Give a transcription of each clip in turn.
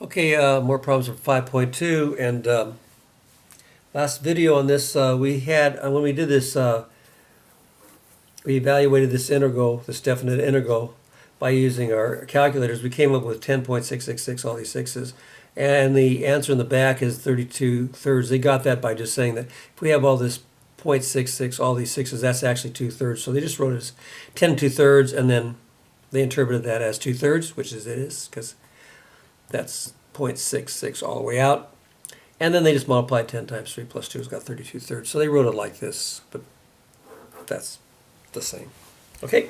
Okay, more problems for 5.2, and last video on this we had, when we did this, we evaluated this integral, this definite integral, by using our calculators. We came up with 10.666, all these sixes, and the answer in the back is 32 thirds. They got that by just saying that if we have all this 0.66, all these sixes, that's actually 2/3. So they just wrote it as 10 2/3, and then they interpreted that as 2/3, which is it is, because that's 0.66 all the way out. And then they just multiplied 10 times 3 plus 2 has got 32 thirds. So they wrote it like this, but that's the same. Okay,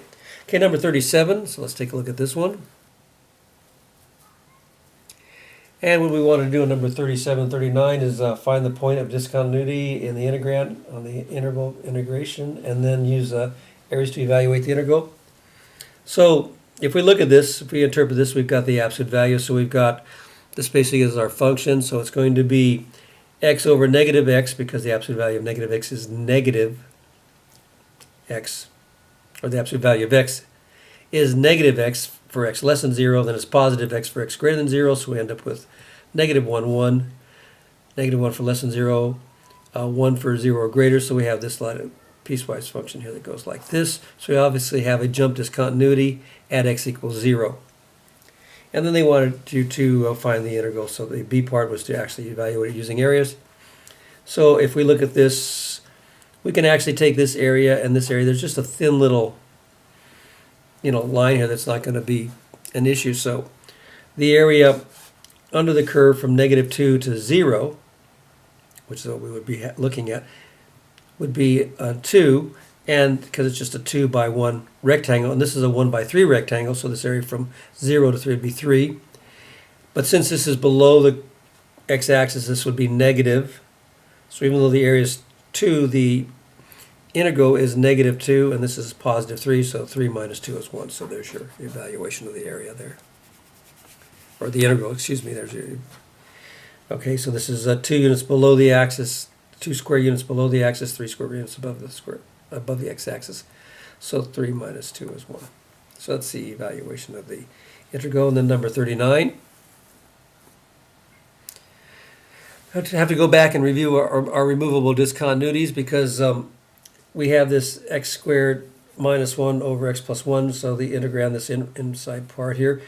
number 37. So let's take a look at this one. And what we want to do in number 37 39 is find the point of discontinuity in the integrand on the interval integration, and then use areas to evaluate the integral. So if we look at this, if we interpret this, we've got the absolute value. So we've got, this basically is our function. So it's going to be x over negative x, because the absolute value of negative x is negative x, or the absolute value of x is negative x for x less than 0, then it's positive x for x greater than 0, so we end up with negative 1, 1, negative 1 for less than 0, 1 for 0 or greater, so we have this line of piecewise function here that goes like this. So we obviously have a jump discontinuity at x equals 0. And then they wanted you to find the integral, so the b part was to actually evaluate it using areas. So if we look at this, we can actually take this area and this area. There's just a thin little line here that's not going to be an issue. So the area under the curve from -2 to 0, which is what we would be looking at, would be 2, and because it's just a 2 by 1 rectangle, and this is a 1 by 3 rectangle, so this area from 0 to 3 would be 3. But since this is below the x-axis, this would be negative. So even though the area is 2, the integral is -2, and this is positive 3, so 3 minus 2 is 1. So there's your evaluation of the area there. Or the integral, excuse me, there's your... Okay, so this is 2 units below the axis, 2 square units below the axis, 3 square units above the x-axis. So 3 minus 2 is 1. So that's the evaluation of the integral. And then number 39. I have to go back and review our removable discontinuities, because we have this x squared minus 1 over x plus 1, so the integrand, this inside part here,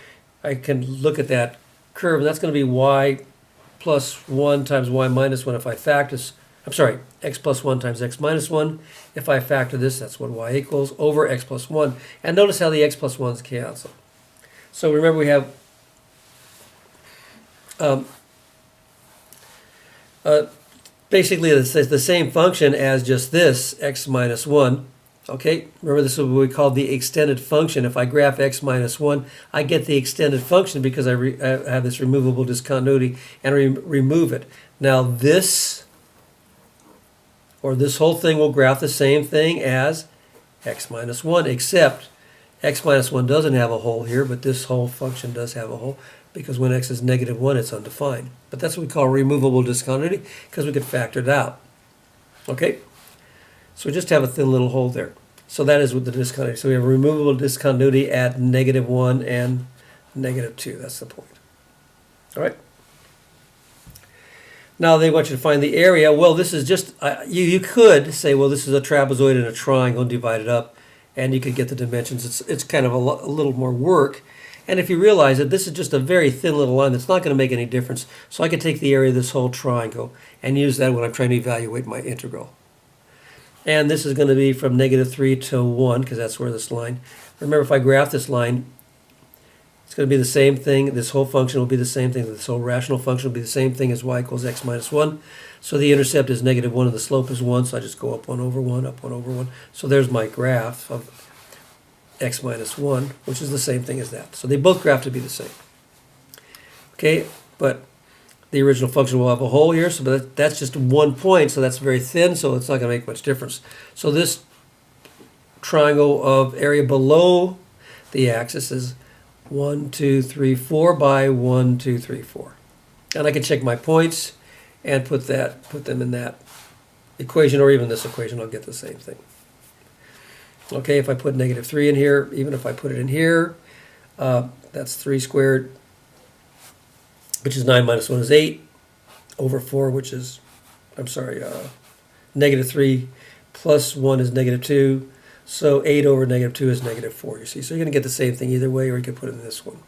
I can look at that curve, and that's going to be y plus 1 times y minus 1 if I factor this. I'm sorry, x plus 1 times x minus 1. If I factor this, that's what y equals, over x plus 1. And notice how the x plus 1's cancel. So remember, we have basically it's the same function as just this, x minus 1. Okay, remember this is what we call the extended function. If I graph x minus 1, I get the extended function because I have this removable discontinuity and remove it. Now this, or this whole thing, will graph the same thing as x minus 1, except x minus 1 doesn't have a hole here, but this whole function does have a hole, because when x is -1, it's undefined. But that's what we call removable discontinuity, because we could factor it out. Okay? So we just have a thin little hole there. So that is with the discontinuity. So we have a removable discontinuity at -1 and -2. That's the point. All right? Now they want you to find the area. Well, this is just, you could say, well, this is a trapezoid and a triangle, and divide it up, and you could get the dimensions. It's kind of a little more work. And if you realize that this is just a very thin little line that's not going to make any difference, so I could take the area of this whole triangle and use that when I'm trying to evaluate my integral. And this is going to be from -3 to 1, because that's where this line. Remember, if I graph this line, it's going to be the same thing. This whole function will be the same thing. This whole rational function will be the same thing as y equals x minus 1. So the intercept is -1 and the slope is 1, so I just go up 1 over 1, up 1 over 1. So there's my graph of x minus 1, which is the same thing as that. So they both graph to be the same. Okay, but the original function will have a hole here, so that's just 1 point, so that's very thin, so it's not going to make much difference. So this triangle of area below the axis is 1, 2, 3, 4 by 1, 2, 3, 4. And I can check my points and put them in that equation, or even this equation. I'll get the same thing. Okay, if I put -3 in here, even if I put it in here, that's 3 squared which is 9 minus 1 is 8, over 4, which is, negative 3, plus 1 is negative 2. So 8 over negative 2 is negative 4, you see. So you're going to get the same thing either way, or you can put it in this one.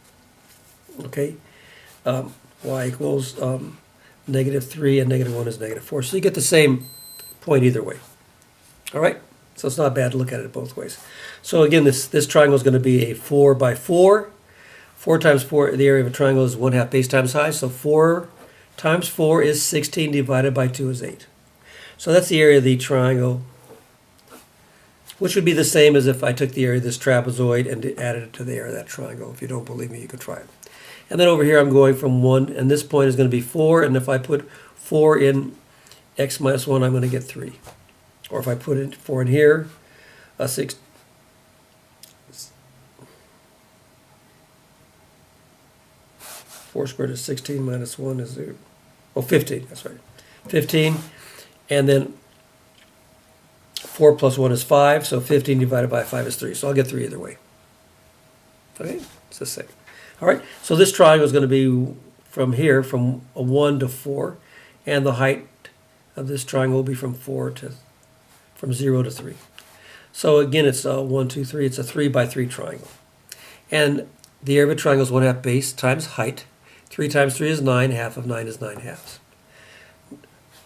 Okay? Y equals negative 3 and negative 1 is negative 4. So you get the same point either way. All right? So it's not bad to look at it both ways. So again, this triangle is going to be a 4 by 4. 4 times 4, the area of a triangle is 1/2 base times height. So 4 times 4 is 16, divided by 2 is 8. So that's the area of the triangle, which would be the same as if I took the area of this trapezoid and added it to the area of that triangle. If you don't believe me, you could try it. And then over here, I'm going from 1, and this point is going to be 4, and if I put 4 in x minus 1, I'm going to get 3. Or if I put in 4 in here, 6. 4 squared is 16 minus 1 is 0. Oh, 15, that's right. 15, and then 4 plus 1 is 5, so 15 divided by 5 is 3. So I'll get 3 either way. Okay, it's the same. All right, so this triangle is going to be from here, from a 1 to 4, and the height of this triangle will be from 0 to 3. So again, it's a 1, 2, 3. It's a 3 by 3 triangle. And the area of a triangle is 1/2 base times height. 3 times 3 is 9. Half of 9 is 9/2.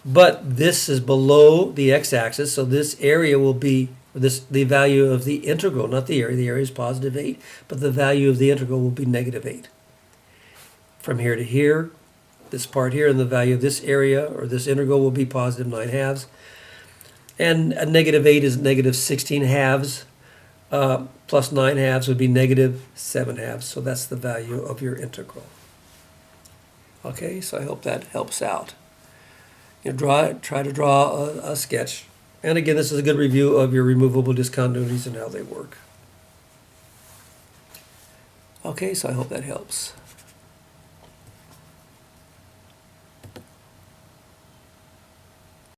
But this is below the x-axis, so this area will be the value of the integral, not the area. The area is positive 8, but the value of the integral will be negative 8. From here to here, this part here, and the value of this area, or this integral, will be positive 9/2. And a negative 8 is negative 16/2. Plus 9/2 would be negative 7/2. So that's the value of your integral. Okay, so I hope that helps out. You know, try to draw a sketch. And again, this is a good review of your removable discontinuities and how they work. Okay, so I hope that helps.